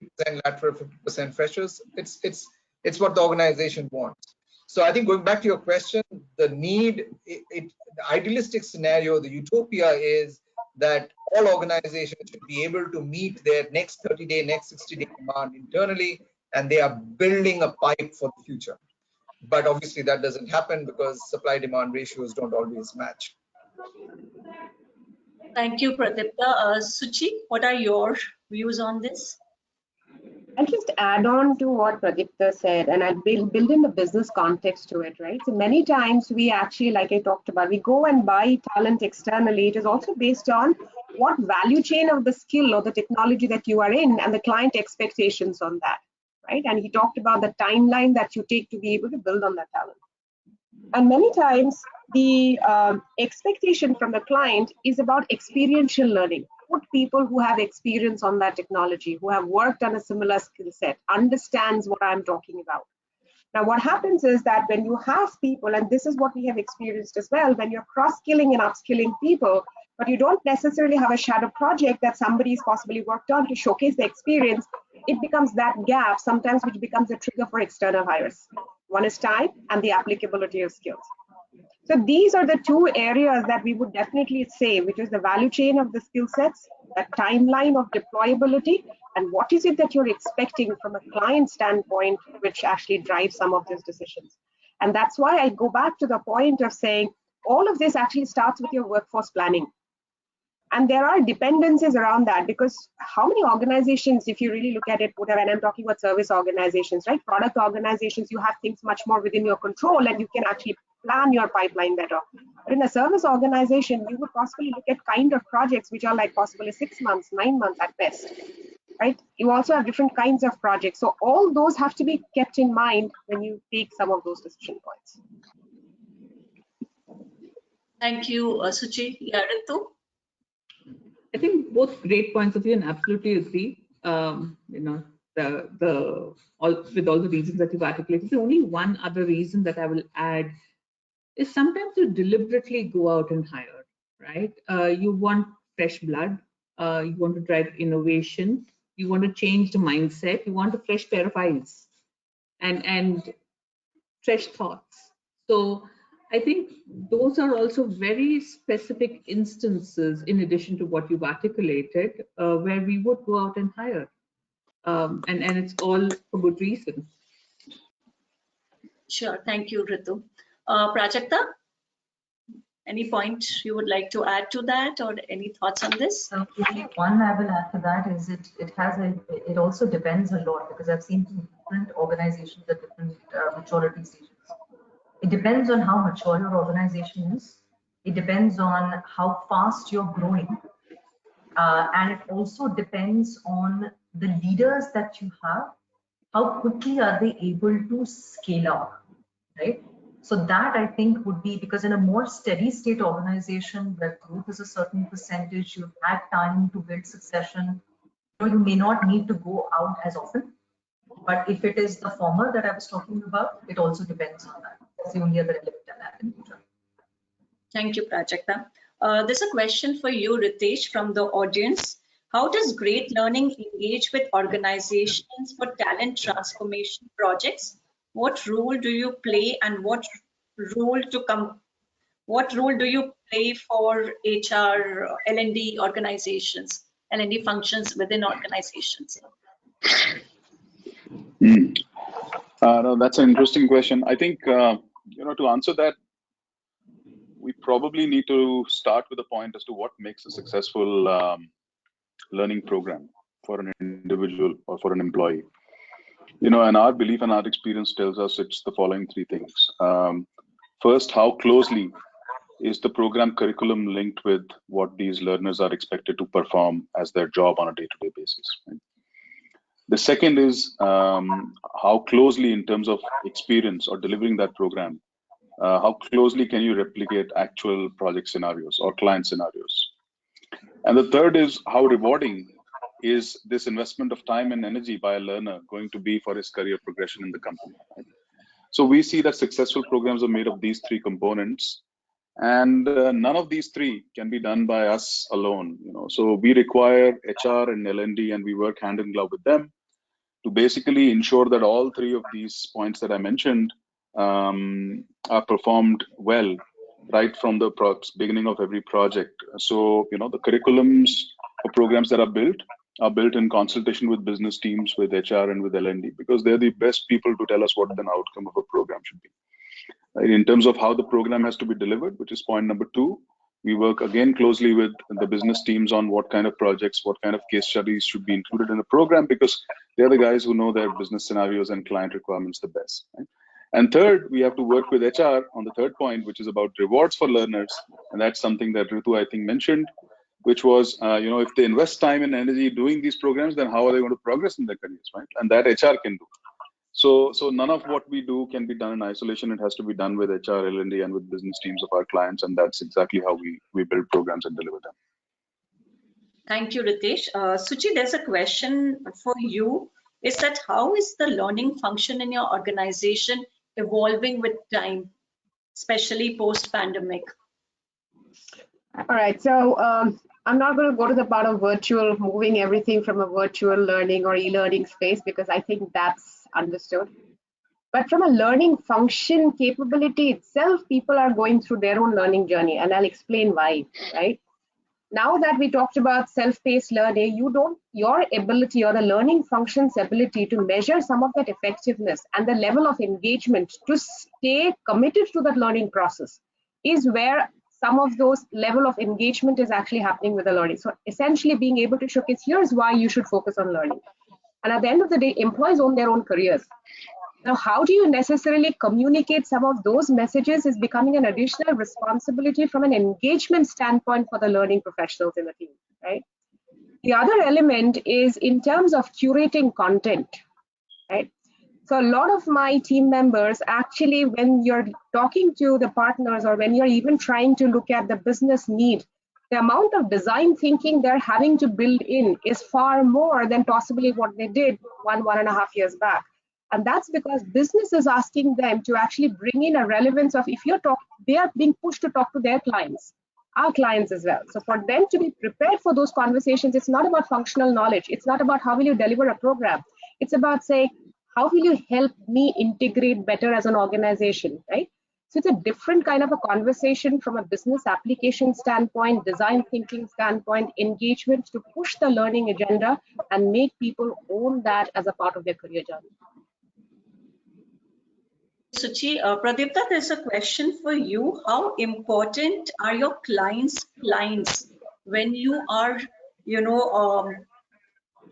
S3: lateral, 50% freshers. It's what the organization wants. So I think going back to your question, the need, the idealistic scenario, the utopia is that all organizations should be able to meet their next 30-day, next 60-day demand internally, and they are building a pipe for the future. But obviously that doesn't happen because supply-demand ratios don't always match.
S1: Thank you, Pradipta. Suchi, what are your views on this?
S4: I'll just add on to what Pradipta said, and I'll build in the business context to it, right? So many times we actually, like I talked about, we go and buy talent externally. It is also based on what value chain of the skill or the technology that you are in and the client expectations on that, right? And he talked about the timeline that you take to be able to build on that talent. And many times the expectation from the client is about experiential learning. Put people who have experience on that technology, who have worked on a similar skill set, understands what I'm talking about. Now, what happens is that when you have people, and this is what we have experienced as well, when you're cross-skilling and upskilling people, but you don't necessarily have a shadow project that somebody's possibly worked on to showcase the experience, it becomes that gap sometimes which becomes a trigger for external hires. One is time and the applicability of skills. So these are the two areas that we would definitely say, which is the value chain of the skill sets, the timeline of deployability, and what is it that you're expecting from a client standpoint, which actually drives some of these decisions. And that's why I go back to the point of saying all of this actually starts with your workforce planning. And there are dependencies around that, because how many organizations, if you really look at it, whatever, and I'm talking about service organizations, right? Product organizations, you have things much more within your control and you can actually plan your pipeline better. But in a service organization, you would possibly look at kind of projects which are like possibly 6 months, 9 months at best, right? You also have different kinds of projects. So all those have to be kept in mind when you take some of those decision points.
S1: Thank you, Suchi. Yeah, Ritu?
S5: I think both great points of view, and absolutely agree. With all the reasons that you've articulated. The only one other reason that I will add is sometimes you deliberately go out and hire, right? You want fresh blood, you want to drive innovation, you want to change the mindset, you want a fresh pair of eyes and fresh thoughts. So I think those are also very specific instances, in addition to what you've articulated, where we would go out and hire. And it's all for good reason.
S1: Sure, thank you, Ritu. Prajakta, any point you would like to add to that, or any thoughts on this?
S2: So one I will add to that is it also depends a lot, because I've seen different organizations at different maturity stages. It depends on how mature your organization is. It depends on how fast you're growing. And it also depends on the leaders that you have. How quickly are they able to scale up, right? So that I think would be, because in a more steady state organization where growth is a certain percentage, you've had time to build succession, you may not need to go out as often. But if it is the former that I was talking about, it also depends on that. That's the only other element I'll add in future.
S1: Thank you, Prajakta. There's a question for you, Ritesh, from the audience. How does Great Learning engage with organizations for talent transformation projects? What role do you play, and what role do you play for HR, L&D organizations, L&D functions within organizations?
S6: No, that's an interesting question. I think to answer that, we probably need to start with a point as to what makes a successful learning program for an individual or for an employee. And our belief and our experience tells us it's the following three things. First, how closely is the program curriculum linked with what these learners are expected to perform as their job on a day-to-day basis? Right? The second is how closely, in terms of experience or delivering that program, how closely can you replicate actual project scenarios or client scenarios? And the third is how rewarding is this investment of time and energy by a learner going to be for his career progression in the company? Right? So we see that successful programs are made of these three components, and none of these three can be done by us alone. So we require HR and L&D, and we work hand in glove with them to basically ensure that all three of these points that I mentioned are performed well right from the beginning of every project. So the curriculums or programs that are built in consultation with business teams, with HR and with L&D, because they're the best people to tell us what an outcome of a program should be. Right? In terms of how the program has to be delivered, which is point number 2, we work again closely with the business teams on what kind of projects, what kind of case studies should be included in the program, because they're the guys who know their business scenarios and client requirements the best. Right? And third, we have to work with HR on the third point, which is about rewards for learners. And that's something that Ritu, I think, mentioned, which was, if they invest time and energy doing these programs, then how are they going to progress in their careers, right? And that HR can do. So none of what we do can be done in isolation. It has to be done with HR, L&D, and with business teams of our clients. And that's exactly how we build programs and deliver them.
S1: Thank you, Ritesh. Suchi, there's a question for you. Is that how is the learning function in your organization evolving with time, especially post-pandemic?
S4: All right, so I'm not going to go to the part of virtual, moving everything from a virtual learning or e-learning space, because I think that's understood. But from a learning function capability itself, people are going through their own learning journey, and I'll explain why, right? Now that we talked about self-paced learning, your ability or the learning function's ability to measure some of that effectiveness and the level of engagement to stay committed to that learning process is where some of those level of engagement is actually happening with the learning. So essentially being able to showcase, here's why you should focus on learning. And at the end of the day, employees own their own careers. Now, how do you necessarily communicate some of those messages is becoming an additional responsibility from an engagement standpoint for the learning professionals in the team, right? The other element is in terms of curating content, right? So a lot of my team members actually, when you're talking to the partners or when you're even trying to look at the business need, the amount of design thinking they're having to build in is far more than possibly what they did 1.5 years back. And that's because business is asking them to actually bring in a relevance of, if they are being pushed to talk to their clients, our clients as well. So for them to be prepared for those conversations, it's not about functional knowledge. It's not about how will you deliver a program. It's about saying, how will you help me integrate better as an organization, right? So it's a different kind of a conversation from a business application standpoint, design thinking standpoint, engagement to push the learning agenda and make people own that as a part of their career journey.
S1: Suchi, Pradipta, there's a question for you. How important are your clients' clients when you are,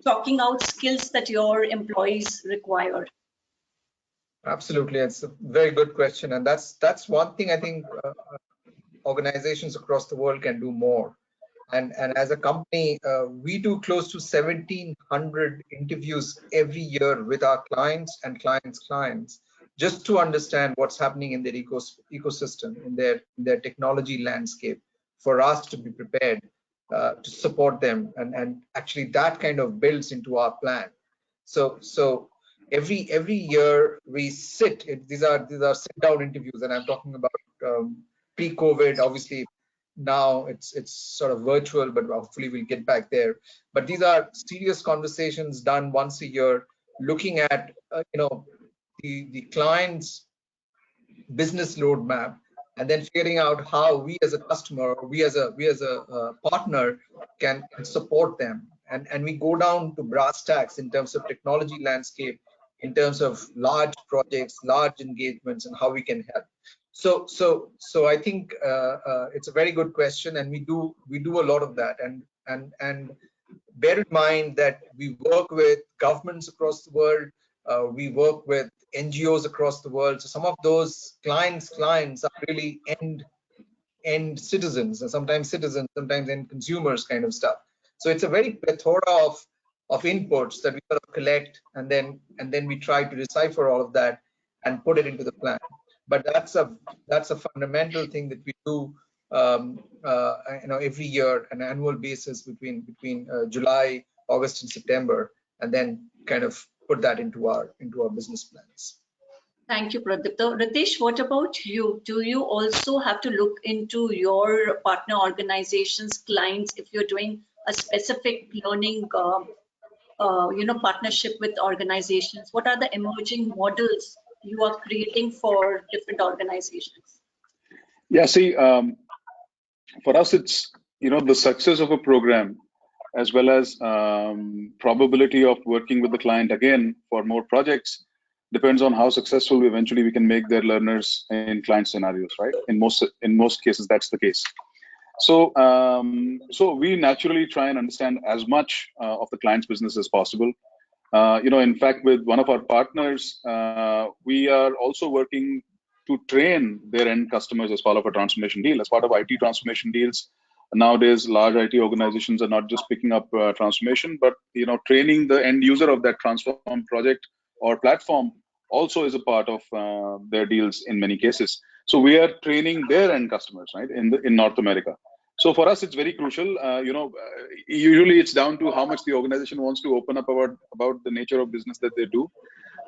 S1: talking out skills that your employees require?
S3: Absolutely, it's a very good question, and that's one thing I think organizations across the world can do more. And as a company, we do close to 1,700 interviews every year with our clients and clients, just to understand what's happening in their ecosystem, in their technology landscape, for us to be prepared to support them, and actually that kind of builds into our plan. So every year we sit. These are sit down interviews, and I'm talking about pre-COVID. Obviously, now it's sort of virtual, but hopefully we'll get back there. But these are serious conversations done once a year, looking at the client's business roadmap, and then figuring out how we as a customer, we as a partner can support them. And we go down to brass tacks in terms of technology landscape, in terms of large projects, large engagements, and how we can help. So I think it's a very good question, and we do a lot of that. And bear in mind that we work with governments across the world. We work with NGOs across the world. So some of those clients are really end citizens, and sometimes end consumers kind of stuff. So it's a very plethora of inputs that we sort of collect, and then we try to decipher all of that and put it into the plan. But that's a fundamental thing that we do, every year, an annual basis between July, August, and September, and then kind of put that into our business plans.
S1: Thank you, Pradipta. Ritesh, what about you? Do you also have to look into your partner organizations, clients, if you're doing a specific learning, partnership with organizations? What are the emerging models you are creating for different organizations?
S6: Yeah, see, for us, it's, the success of a program as well as probability of working with the client again for more projects depends on how successful eventually we can make their learners in client scenarios, right? In most cases, that's the case. So we naturally try and understand as much of the client's business as possible. In fact, with one of our partners, we are also working to train their end customers as part of a transformation deal. As part of IT transformation deals, nowadays large IT organizations are not just picking up transformation, but training the end user of that transform project or platform also is a part of their deals in many cases. So we are training their end customers, right, in North America. So for us, it's very crucial. Usually it's down to how much the organization wants to open up about the nature of business that they do.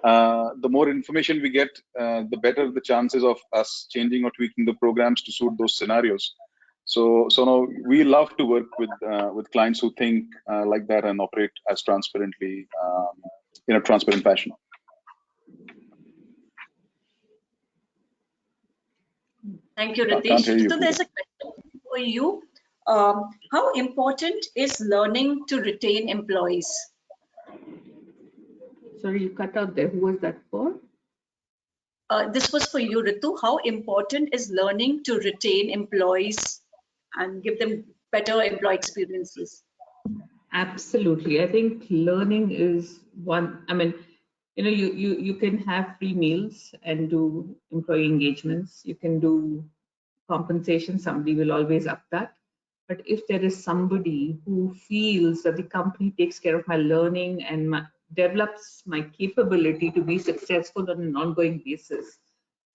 S6: The more information we get, the better the chances of us changing or tweaking the programs to suit those scenarios. So no, we love to work with clients who think like that and operate as transparently in a transparent fashion.
S1: Thank you, Ritesh. So there's a question for you. How important is learning to retain employees?
S5: Sorry, you cut out there. Who was that for?
S1: This was for you, Ritu. How important is learning to retain employees and give them better employee experiences?
S5: Absolutely. I think learning is one. I mean, you can have free meals and do employee engagements. You can do compensation. Somebody will always up that. But if there is somebody who feels that the company takes care of my learning and develops my capability to be successful on an ongoing basis,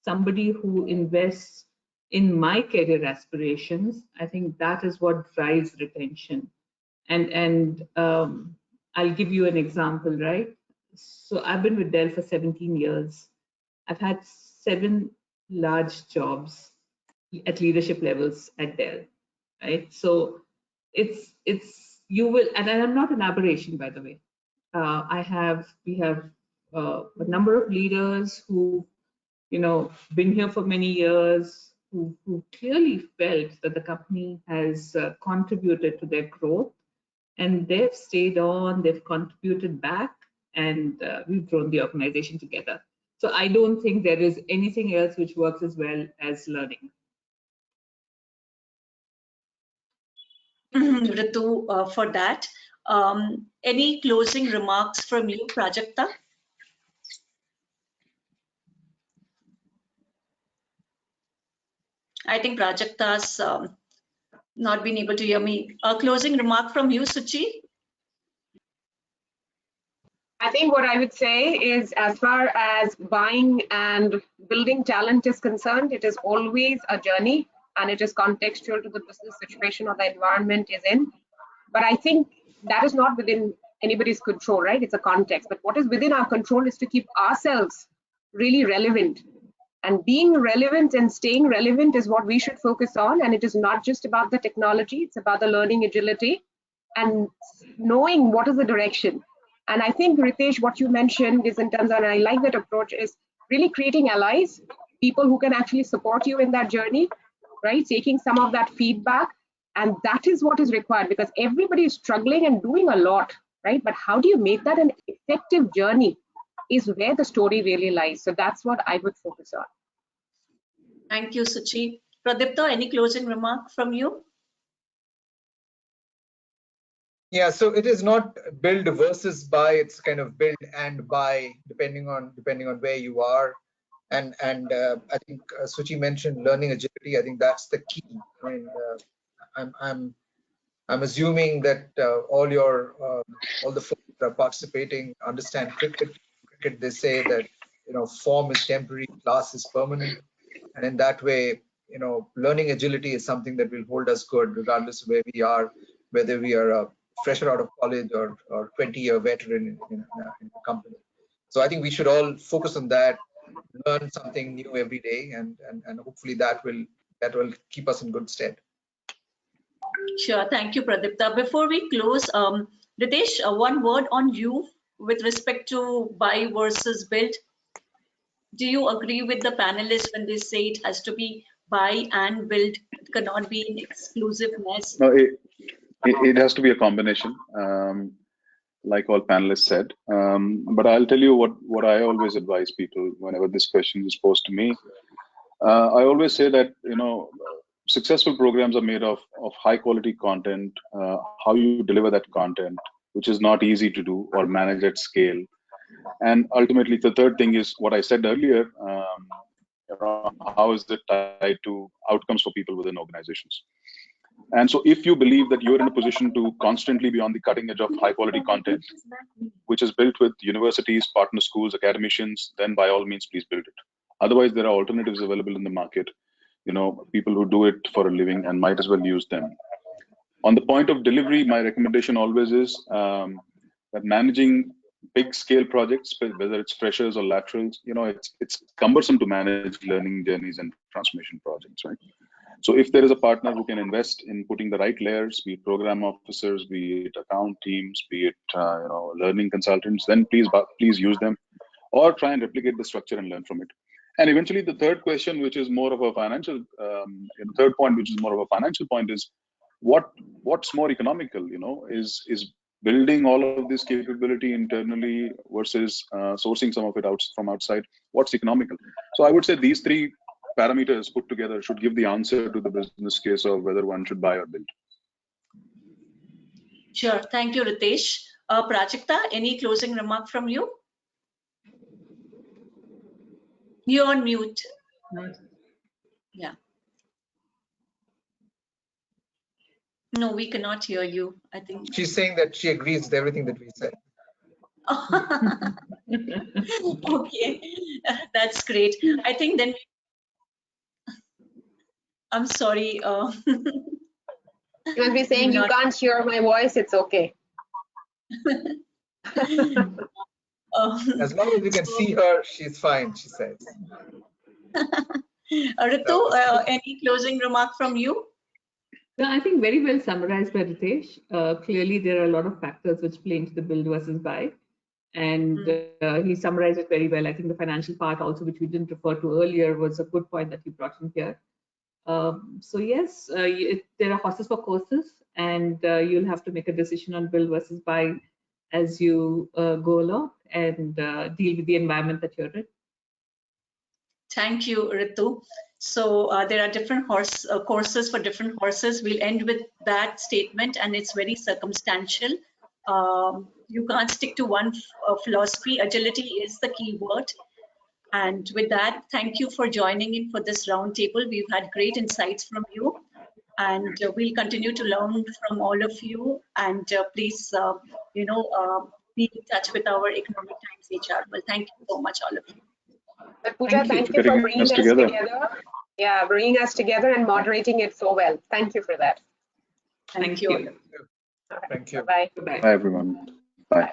S5: somebody who invests in my career aspirations, I think that is what drives retention. And I'll give you an example, right? So I've been with Dell for 17 years. I've had 7 large jobs at leadership levels at Dell, right? So you will, and I'm not an aberration, by the way. We have a number of leaders who, been here for many years, who clearly felt that the company has contributed to their growth, and they've stayed on, they've contributed back, and we've grown the organization together. So I don't think there is anything else which works as well as learning.
S1: Ritu, for that. Any closing remarks from you, Prajakta? I think Prajakta's not been able to hear me. A closing remark from you, Suchi?
S4: I think what I would say is, as far as buying and building talent is concerned, it is always a journey, and it is contextual to the business situation or the environment is in. But I think that is not within anybody's control, right? It's a context. But what is within our control is to keep ourselves really relevant. And being relevant and staying relevant is what we should focus on. And it is not just about the technology, it's about the learning agility and knowing what is the direction. And I think, Ritesh, what you mentioned is in terms of, and I like that approach, is really creating allies, people who can actually support you in that journey, right? Taking some of that feedback. And that is what is required, because everybody is struggling and doing a lot, right? But how do you make that an effective journey? is where the story really lies. So that's what I would focus on.
S1: Thank you, Suchi. Pradipta, any closing remark from you?
S3: Yeah, so it is not build versus buy, it's kind of build and buy depending on where you are. And I think Suchi mentioned learning agility. I think that's the key. I mean, I'm assuming that all the folks that are participating understand cricket. Cricket, they say that form is temporary, class is permanent, and in that way, learning agility is something that will hold us good regardless of where we are, whether we are a fresher out of college or 20-year veteran in a company. So I think we should all focus on that, learn something new every day, and hopefully that will keep us in good stead.
S1: Sure. Thank you, Pradipta. Before we close, Ritesh, one word on you with respect to buy versus build. Do you agree with the panelists when they say it has to be buy and build? It cannot be in exclusiveness.
S6: No, it has to be a combination, like all panelists said. But I'll tell you what I always advise people whenever this question is posed to me. I always say that successful programs are made of high quality content. How you deliver that content, which is not easy to do or manage at scale. And ultimately, the third thing is what I said earlier. How is it tied to outcomes for people within organizations? And so if you believe that you're in a position to constantly be on the cutting edge of high quality content, which is built with universities, partner schools, academicians, then by all means, please build it. Otherwise, there are alternatives available in the market, people who do it for a living and might as well use them. On the point of delivery, my recommendation always is that managing big scale projects, whether it's freshers or laterals, it's cumbersome to manage learning journeys and transformation projects, right? So if there is a partner who can invest in putting the right layers, be it program officers, be it account teams, be it learning consultants, then please use them, or try and replicate the structure and learn from it. And eventually, the third question, which is more of a financial, third point, which is more of a financial point, is what's more economical? Is building all of this capability internally versus sourcing some of it from outside? What's economical? So I would say these three parameters put together should give the answer to the business case of whether one should buy or build.
S1: Sure. Thank you, Ritesh. Prajakta, any closing remark from you? You're on mute. Yeah. No, we cannot hear you, I think.
S3: She's saying that she agrees with everything that we said.
S1: Okay, that's great. I think then I'm sorry.
S4: You must be saying you can't hear my voice, it's okay.
S3: As long as you can see her, she's fine, she says.
S1: Ritu, any closing remark from you?
S5: No, I think very well summarized by Ritesh. Clearly, there are a lot of factors which play into the build versus buy. And he summarized it very well. I think the financial part also, which we didn't refer to earlier, was a good point that you brought in here. So yes, there are horses for courses, and you'll have to make a decision on build versus buy as you go along and deal with the environment that you're in.
S1: Thank you, Ritu. So there are different courses for different horses. We'll end with that statement, and it's very circumstantial. You can't stick to one philosophy. Agility is the key word. And with that, thank you for joining in for this roundtable. We've had great insights from you, and we'll continue to learn from all of you. And please, be in touch with our Economic Times HR. Well, thank you so much, all of you.
S4: Pooja, thank you for bringing us together. Yeah, bringing us together and moderating it so well. Thank you for that.
S1: Thank you.
S3: Thank you.
S4: Bye.
S6: Bye, everyone. Bye.